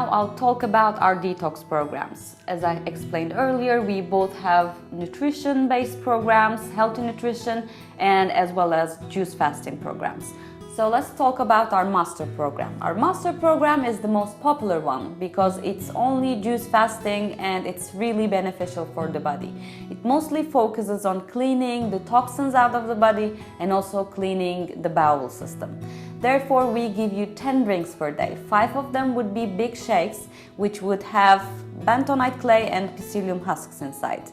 I'll talk about our detox programs. As I explained earlier, we both have nutrition-based programs, healthy nutrition, and as well as juice fasting programs. So let's talk about our master program. Our master program is the most popular one because it's only juice fasting and it's really beneficial for the body. It mostly focuses on cleaning the toxins out of the body and also cleaning the bowel system. Therefore, we give you 10 drinks per day. 5 of them would be big shakes, which would have bentonite clay and psyllium husks inside.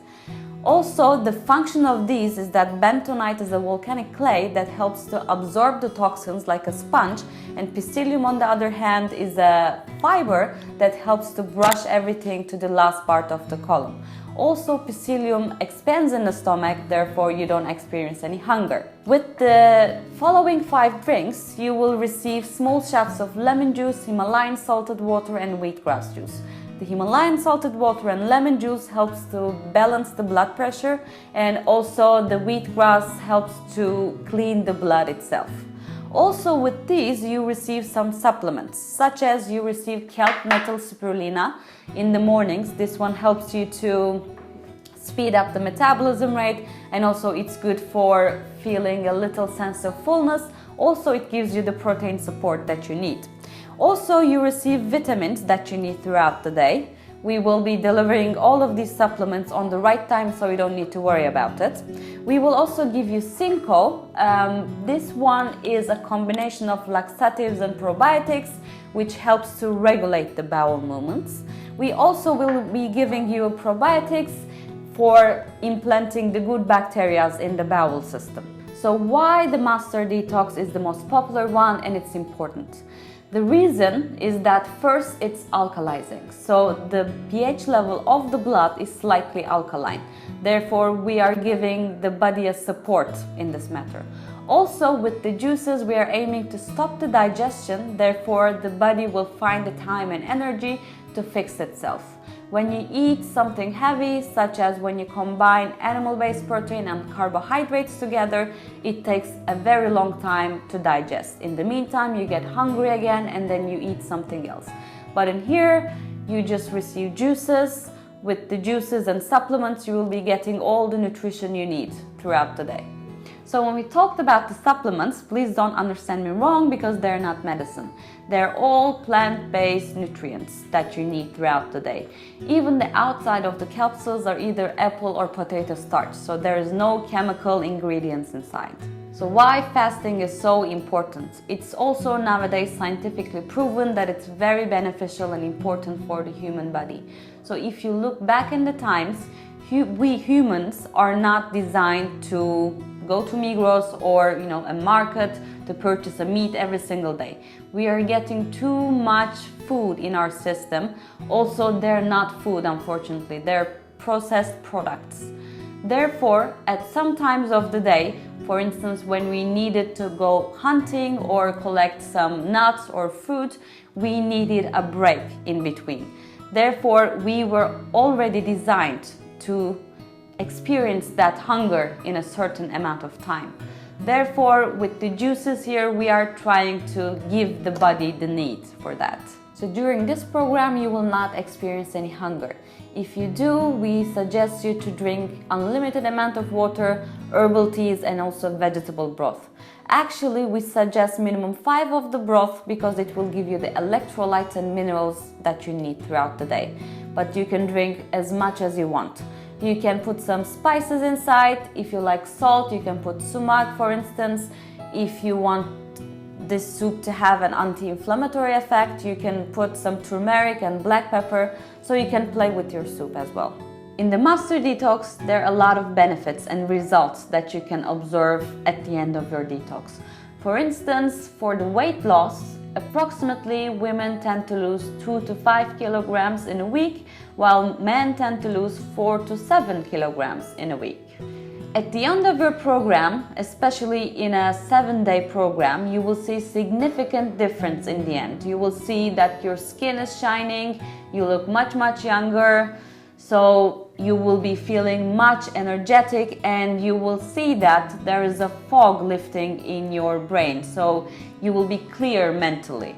Also, the function of these is that bentonite is a volcanic clay that helps to absorb the toxins like a sponge, and psyllium, on the other hand, is a fiber that helps to brush everything to the last part of the colon. Also, psyllium expands in the stomach, therefore you don't experience any hunger. With the following 5 drinks, you will receive small shots of lemon juice, Himalayan salted water, and wheatgrass juice. The Himalayan salted water and lemon juice helps to balance the blood pressure, and also the wheatgrass helps to clean the blood itself. Also with these you receive some supplements, such as you receive kelp methyl spirulina in the mornings. This one helps you to speed up the metabolism rate, and also it's good for feeling a little sense of fullness. Also it gives you the protein support that you need. Also, you receive vitamins that you need throughout the day. We will be delivering all of these supplements on the right time, so you don't need to worry about it. We will also give you Cinco. This one is a combination of laxatives and probiotics, which helps to regulate the bowel movements. We also will be giving you probiotics for implanting the good bacteria in the bowel system. So why the Master Detox is the most popular one and it's important? The reason is that first it's alkalizing, so the pH level of the blood is slightly alkaline. Therefore, we are giving the body a support in this matter. Also, with the juices, we are aiming to stop the digestion, therefore the body will find the time and energy to fix itself. When you eat something heavy, such as when you combine animal-based protein and carbohydrates together, it takes a very long time to digest. In the meantime, you get hungry again and then you eat something else. But in here, you just receive juices. With the juices and supplements, you will be getting all the nutrition you need throughout the day. So when we talked about the supplements, please don't understand me wrong, because they're not medicine. They're all plant-based nutrients that you need throughout the day. Even the outside of the capsules are either apple or potato starch, so there is no chemical ingredients inside. So why fasting is so important? It's also nowadays scientifically proven that it's very beneficial and important for the human body. So if you look back in the times, we humans are not designed to go to Migros or a market to purchase a meat every single day. We are getting too much food in our system. Also, they're not food, unfortunately. They're processed products. Therefore, at some times of the day, for instance, when we needed to go hunting or collect some nuts or fruit, we needed a break in between. Therefore, we were already designed to experience that hunger in a certain amount of time. Therefore, with the juices here, we are trying to give the body the need for that. So during this program, you will not experience any hunger. If you do, we suggest you to drink unlimited amount of water, herbal teas, and also vegetable broth. Actually, we suggest minimum 5 of the broth because it will give you the electrolytes and minerals that you need throughout the day. But you can drink as much as you want. You can put some spices inside. If you like salt, you can put sumac, for instance. If you want this soup to have an anti-inflammatory effect, you can put some turmeric and black pepper, so you can play with your soup as well. In the Master Detox, there are a lot of benefits and results that you can observe at the end of your detox. For instance, for the weight loss, approximately women tend to lose 2 to 5 kilograms in a week, while men tend to lose 4 to 7 kilograms in a week. At the end of your program, especially in a 7-day program, you will see significant difference in the end. You will see that your skin is shining, you look much younger, so you will be feeling much energetic, and you will see that there is a fog lifting in your brain, so you will be clear mentally.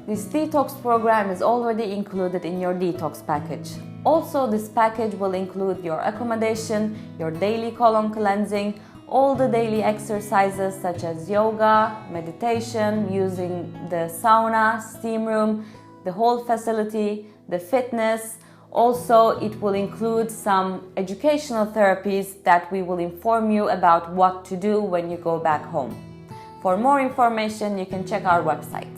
This detox program is already included in your detox package. Also, this package will include your accommodation, your daily colon cleansing, all the daily exercises such as yoga, meditation, using the sauna, steam room, the whole facility, the fitness. Also, it will include some educational therapies that we will inform you about what to do when you go back home. For more information, you can check our website.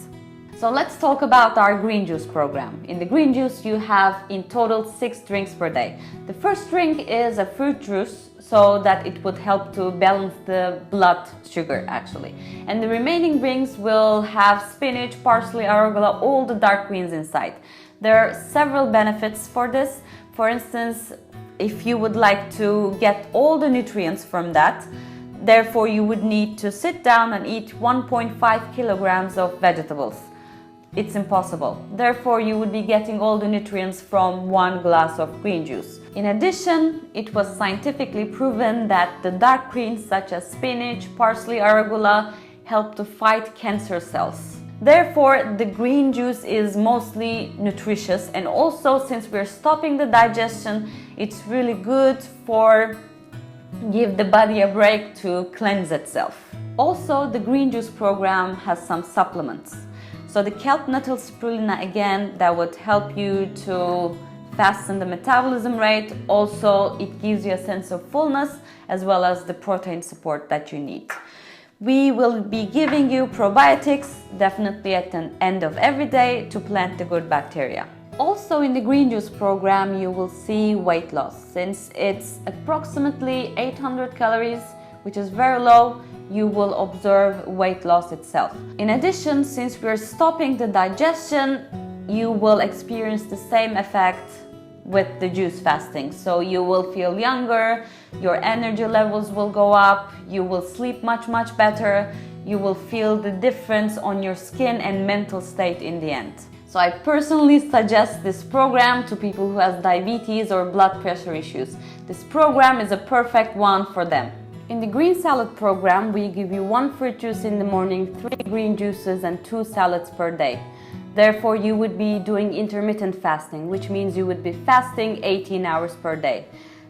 So let's talk about our green juice program. In the green juice, you have in total 6 drinks per day. The first drink is a fruit juice, so that it would help to balance the blood sugar actually. And the remaining drinks will have spinach, parsley, arugula, all the dark greens inside. There are several benefits for this. For instance, if you would like to get all the nutrients from that, therefore you would need to sit down and eat 1.5 kilograms of vegetables. It's impossible. Therefore, you would be getting all the nutrients from 1 glass of green juice. In addition, it was scientifically proven that the dark greens such as spinach, parsley, arugula help to fight cancer cells. Therefore, the green juice is mostly nutritious, and also since we're stopping the digestion, it's really good for give the body a break to cleanse itself. Also, the green juice program has some supplements. So the kelp nettle spirulina, again, that would help you to fasten the metabolism rate. Also, it gives you a sense of fullness as well as the protein support that you need. We will be giving you probiotics definitely at the end of every day to plant the good bacteria. Also in the green juice program, you will see weight loss. Since it's approximately 800 calories, which is very low, you will observe weight loss itself. In addition, since we're stopping the digestion, you will experience the same effect with the juice fasting. So you will feel younger, your energy levels will go up, you will sleep much better, you will feel the difference on your skin and mental state in the end. So I personally suggest this program to people who have diabetes or blood pressure issues. This program is a perfect one for them. In the green salad program, we give you 1 fruit juice in the morning, 3 green juices and 2 salads per day. Therefore, you would be doing intermittent fasting, which means you would be fasting 18 hours per day.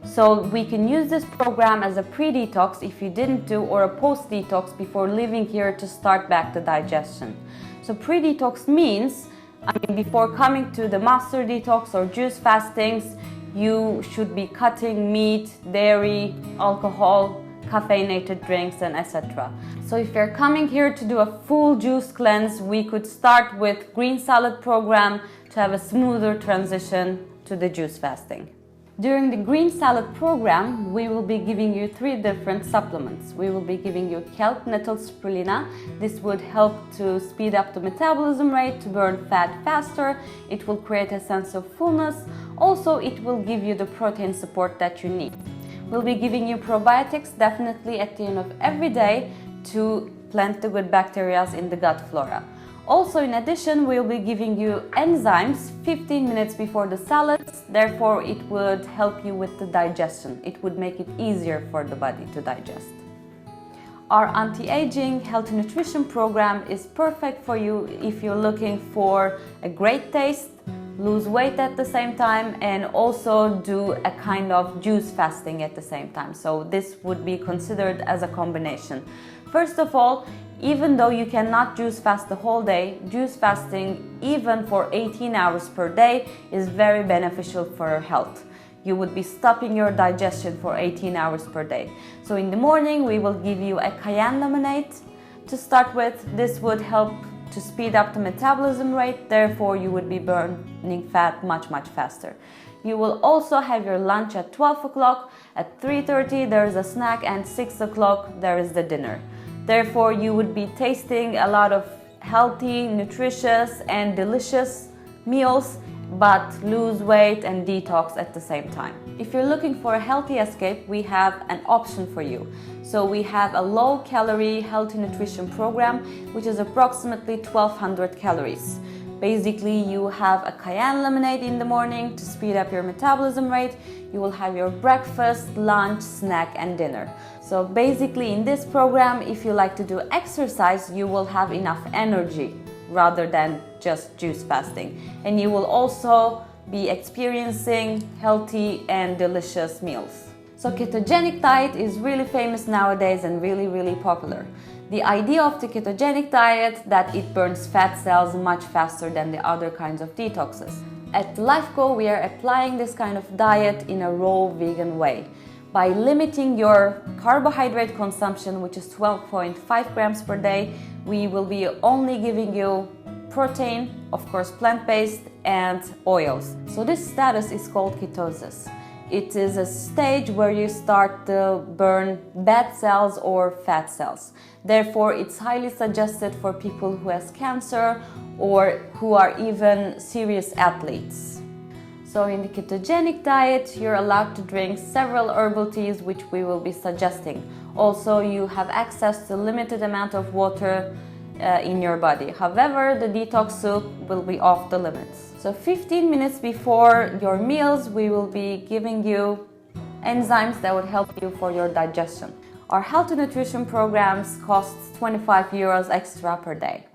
So we can use this program as a pre-detox if you didn't do, or a post-detox before leaving here to start back the digestion. So pre-detox means, before coming to the master detox or juice fastings, you should be cutting meat, dairy, alcohol, caffeinated drinks, and etc. So if you're coming here to do a full juice cleanse, we could start with green salad program to have a smoother transition to the juice fasting. During the green salad program, we will be giving you 3 different supplements. We will be giving you kelp nettle spirulina. This would help to speed up the metabolism rate, to burn fat faster. It will create a sense of fullness. Also, it will give you the protein support that you need. We'll be giving you probiotics definitely at the end of every day to plant the good bacteria in the gut flora. Also, in addition, we'll be giving you enzymes 15 minutes before the salads. Therefore, it would help you with the digestion. It would make it easier for the body to digest. Our anti-aging health and nutrition program is perfect for you if you're looking for a great taste, lose weight at the same time, and also do a kind of juice fasting at the same time. So this would be considered as a combination. First of all, even though you cannot juice fast the whole day, juice fasting even for 18 hours per day is very beneficial for your health. You would be stopping your digestion for 18 hours per day. So in the morning, we will give you a cayenne lemonade to start with. This would help to speed up the metabolism rate, therefore you would be burning fat much faster. You will also have your lunch at 12 o'clock, at 3:30 there is a snack, and 6 o'clock there is the dinner. Therefore you would be tasting a lot of healthy, nutritious and delicious meals, but lose weight and detox at the same time. If you're looking for a healthy escape, we have an option for you. So we have a low-calorie healthy nutrition program, which is approximately 1200 calories. Basically, you have a cayenne lemonade in the morning to speed up your metabolism rate. You will have your breakfast, lunch, snack, and dinner. So basically, in this program, if you like to do exercise, you will have enough energy rather than just juice fasting. And you will also be experiencing healthy and delicious meals. So ketogenic diet is really famous nowadays and really popular. The idea of the ketogenic diet that it burns fat cells much faster than the other kinds of detoxes. At TheLifeCo, we are applying this kind of diet in a raw vegan way. By limiting your carbohydrate consumption, which is 12.5 grams per day, we will be only giving you protein, of course plant-based, and oils. So this status is called ketosis. It is a stage where you start to burn bad cells or fat cells. Therefore, it's highly suggested for people who has cancer or who are even serious athletes. So in the ketogenic diet, you're allowed to drink several herbal teas, which we will be suggesting. Also, you have access to limited amount of water in your body. However, the detox soup will be off the limits. So 15 minutes before your meals, we will be giving you enzymes that would help you for your digestion. Our health and nutrition programs cost €25 extra per day.